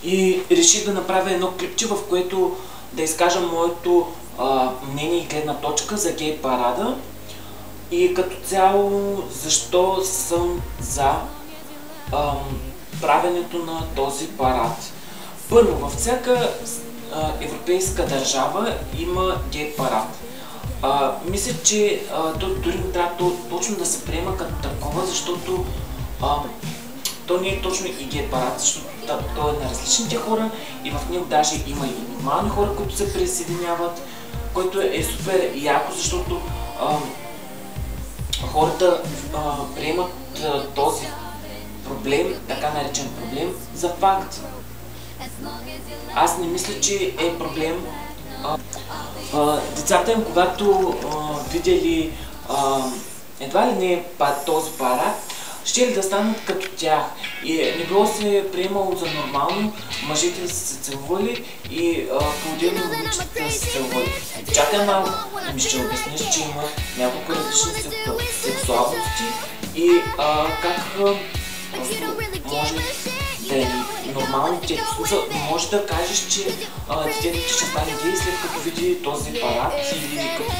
И реших да направя едно клипче, в което да изкажа моето мнение и гледна точка за гей парада. И като цяло, защо съм за правенето на този парад. Първо, във всяка европейска държава има гей парад. Мисля, че дори не трябва точно да се приема като такова, защото то не е точно и гей парад, защото то е на различните хора и в него даже има и нормални хора, които се присъединяват, което е супер яко, защото хората приемат този проблем, така наречен проблем, за факт. Аз не мисля, че е проблем. Децата им, когато видели едва ли не този парад, ще ли да станат като тях. И не било се приемало за нормално мъжете да са се целували и по-отделно момичетата да се целували. Чакай малко, ми ще обясниш, че има няколко различни сексуалности и как просто може да е нормално детето. Може да кажеш, че детето ще стане гей след като види този парад или като...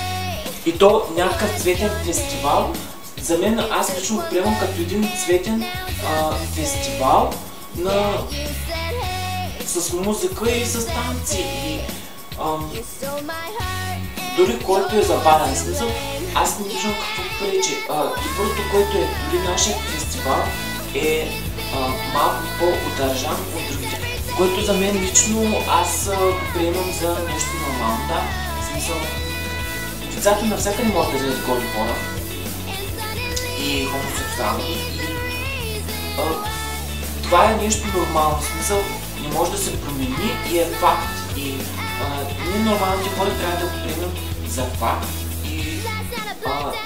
И то някакъв цветен фестивал. За мен, аз лично го приемам като един цветен фестивал с музика и с танци. И, дори който е забавен смисъл, аз не виждам какво пречи. И първото, което е, дори нашия фестивал е малко по-удържан от другите, което за мен лично аз го приемам за нещо нормално. Да, в смисъл, децата навсякъде могат да видят голи хора и хомосексуални. Това е нещо нормално, в смисъл не може да се промени и е факт. И ние нормалните хора трябва да го приемем за факт и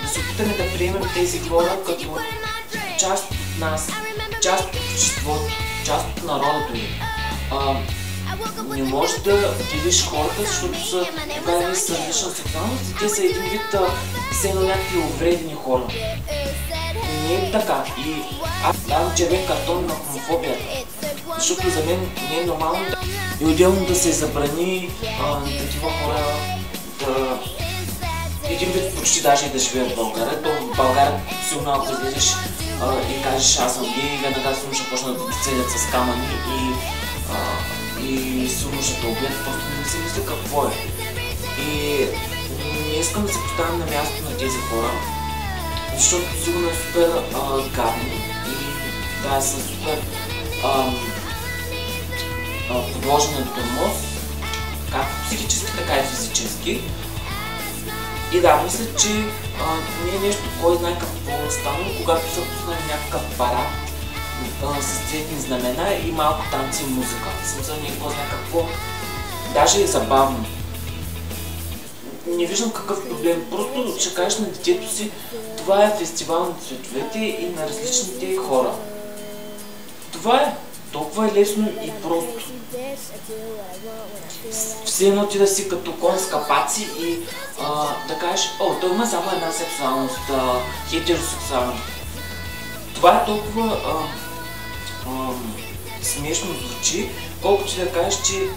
да се опитаме да приемем тези хора като част от нас, част от обществото, част от народа дори. Не може да делиш хората, защото са дадени с различна сексуалност и те са един вид все едно някакви увредени хора. Не е така. И аз давам червен картон на хомофобията, защото за мен не е нормално и отделно да се забрани такива хора да един вид почти даже и да живеят в България. То в България сигурно ако излезеш и кажеш аз съм гей, веднага сигурно ще почнат да те целят с камъни и сигурно ще те убият, просто не си мисля какво е. И не искам да се поставям на място на тези хора, защото сигурно е супер гадно и да, са супер подложени на тормоз, както психически, така и физически. И да, мисля, че не е нещо кой знае какво стане, когато са пуснали някакъв парад с цветни знамена и малко танци и музика. В смисъл не е кой знае какво. Даже е забавно. Не виждам какъв проблем. Просто ще кажеш на детето си, това е фестивал на цветовете и на различните хора. Това е. Толкова е лесно и просто. Все едно ти да си като кон с капаци и да кажеш, той има само една сексуалност, хетеросексуалност. Това е толкова смешно звучи, колкото ти да кажеш, че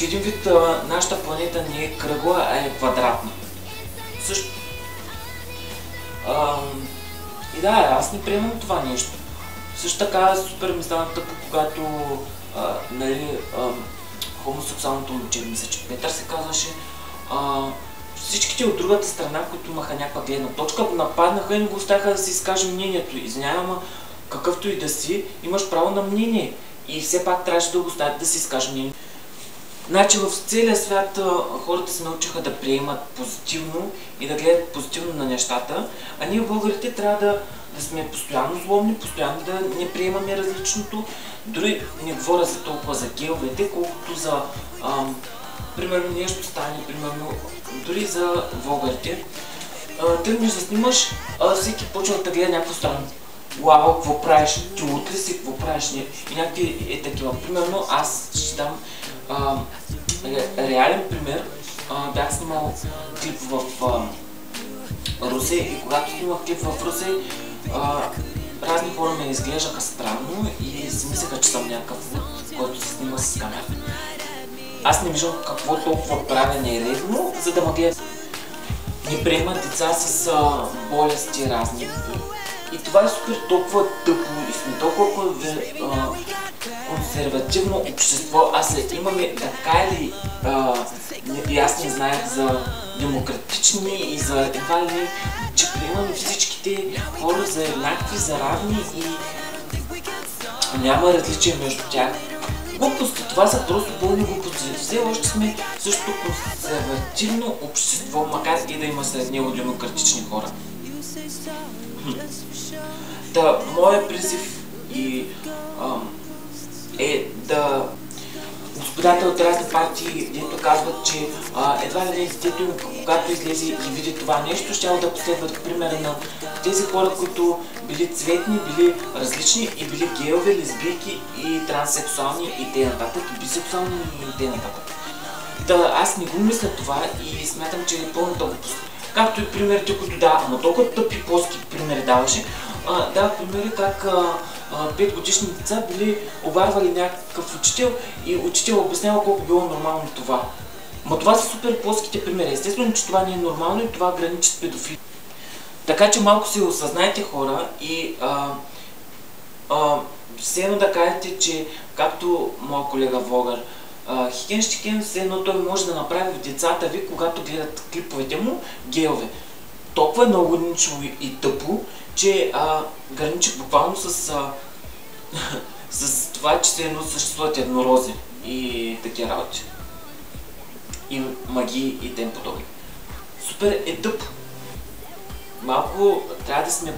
един вид нашата планета не е кръгла, а е квадратна. Също. И да, аз не приемам това нещо. Също така супер ми стана тъпо, когато хомосексуалното момче, мисля, че Петър се казваше, всичките от другата страна, които имаха някаква гледна точка, го нападнаха и не го оставяха да си изкаже мнението. Извинявай, ама какъвто и да си, имаш право на мнение. И все пак трябваше да го оставят да си изкаже мнение. Значи в целия свят хората се научиха да приемат позитивно и да гледат позитивно на нещата, а ние българите трябва да сме постоянно злобни, постоянно да не приемаме различното. Дори не говоря за толкова за гейовете, колкото за примерно нещо стане, примерно дори за влогарите. Тръгнеш да снимаш, всеки почва да гледа някакво странно. Уау, какво правиш? Ти лут ли си? Какво правиш? И някакви е такива. Примерно аз ще дам реален пример. Бях снимал клип в Русе и когато снимах клип в Русе, разни хора ме изглеждаха странно и си мислеха, че съм някакъв луд, който се снима с камера. Аз не виждам какво толкова правя нередно, за да ме гледат. Не приемат деца с болести разни. И това е супер толкова тъпо и сме толкова консервативно общество. Имаме така или и аз не знаех за демократични и за едва ли, че приемаме всичките хора за еднакви, за равни и няма различие между тях. Глупости, това са просто пълни глупости. Все още сме също консервативно общество, макар и да има сред него демократични хора. Моят призив е да господата от разни партии, дето казват, че едва ли не детето им, когато излезе и види това нещо, ще да последват примера на тези хора, които били цветни, били различни и били гейове, лесбийки и транссексуални и т.н. и бисексуални и т.н. Аз не го мисля това и смятам, че е пълната глупост. Както и примерите, които ама толкова тъпи плоски примери даваше. Дава примери как 5-годишни деца били обарвали някакъв учител и учител обяснява колко било нормално това. Това са супер плоските примери. Естествено, че това не е нормално и това граничи с педофилия. Така че малко си осъзнайте, хора, и все едно да кажете, че както моят колега Вогър, хикенщикен, все едно той може да направи в децата ви, когато гледат клиповете му, гейове. Толкова е много ничего и тъпо, че граничи буквално с това, че се едно съществуват еднорози и такива работи. И магии и тем подобни. Супер е тъп. Малко трябва да сме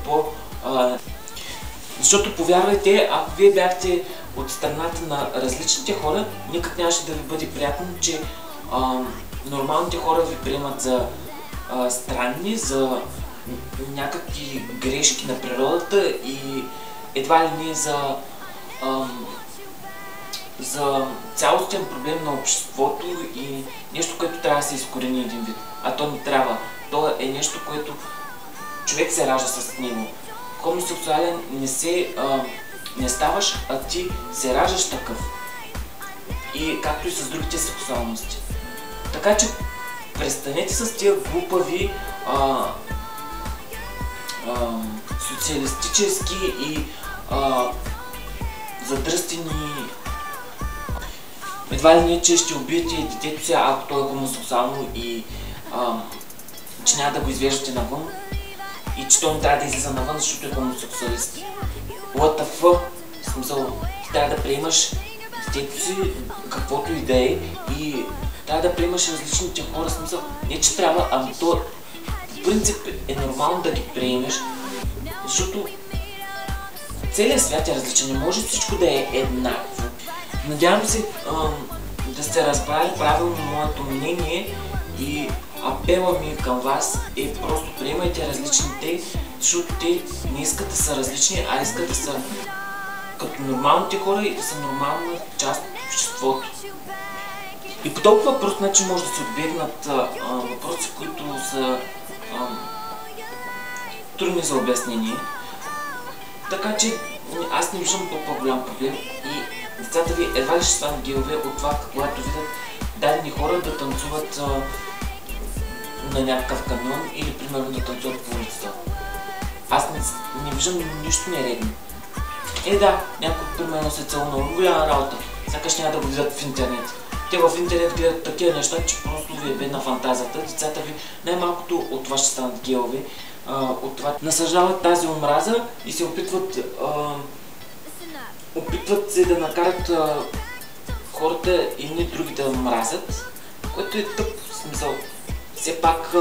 защото повярвайте, ако вие бяхте от страната на различните хора, никак нямаше да ви бъде приятно, че нормалните хора ви приемат за странни, за някакви грешки на природата и едва ли не за цялостен проблем на обществото и нещо, което трябва да се изкорени един вид. А то не трябва. То е нещо, което човек се ражда с него. Хомосексуален не ставаш, а ти се раждаш такъв. И както и с другите сексуалности. Така че престанете с тия глупави социалистически и задръстени едва ли не, че ще убиете детето си, ако то е хомосексуално и че няма да го извеждате навън и че той не трябва да излиза навън, защото е хомосексуалист. What the fuck? В смисъл, ти трябва да приемаш детето си, каквото и да е, и трябва да приемаш различните хора, в смисъл, не че трябва, ами то в принцип е нормално да ги приемеш, защото целият свят е различен, не може всичко да е еднакво. Надявам се да сте разбрали правилно моето мнение и апела ми към вас е просто приемайте различните, защото те не искат да са различни, а искат да са като нормалните хора и да са нормална част от обществото. И по толкова прост начин може да се отбегнат въпроси, които са трудни за обяснение. Така че аз не виждам толкова голям проблем и децата ви едва ли ще станат гейове от това, когато видят дадени хора да танцуват на някакъв камион или примерно да танцуват по улицата. Аз не виждам нищо нередно. Да, някой примерно се целунал, голяма работа, сякаш няма да го видят в интернет. Те в интернет гледат такива неща, че просто ви е бедна фантазията. Децата ви най-малкото от това ще станат гейове, от това насъждават тази омраза и се опитват се да накарат хората и не други да мразят, което е тъп, в смисъл. Все пак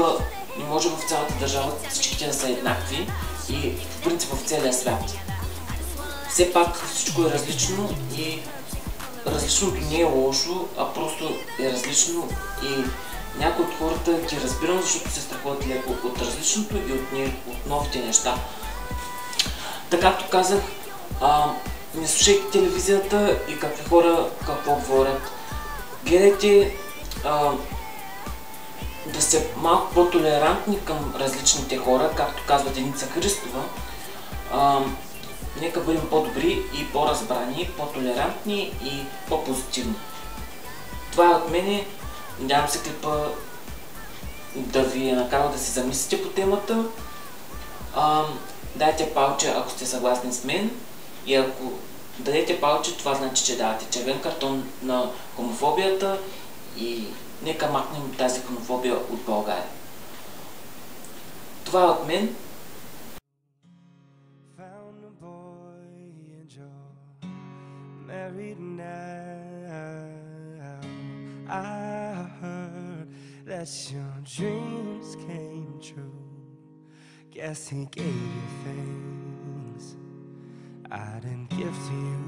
не може в цялата държава всичките да са еднакви и в принцип в целия свят. Все пак всичко е различно и различното не е лошо, а просто е различно и някои от хората ги разбирам, защото се страхуват леко от различното и от новите неща. Така както казах, не слушайте телевизията и какви хора какво говорят. Гледайте да сте малко по-толерантни към различните хора, както казва Деница Христова. Нека бъдем по-добри и по-разбрани, по-толерантни и по-позитивни. Това е от мене. Надявам се клипа да ви е накарал да се замислите по темата. Дайте палче, ако сте съгласни с мен, и ако дадете палче, това значи, че давате червен картон на хомофобията и нека махнем тази хомофобия от България. Това е от мен. I heard that your dreams came true. Guess he gave you things I didn't give to you.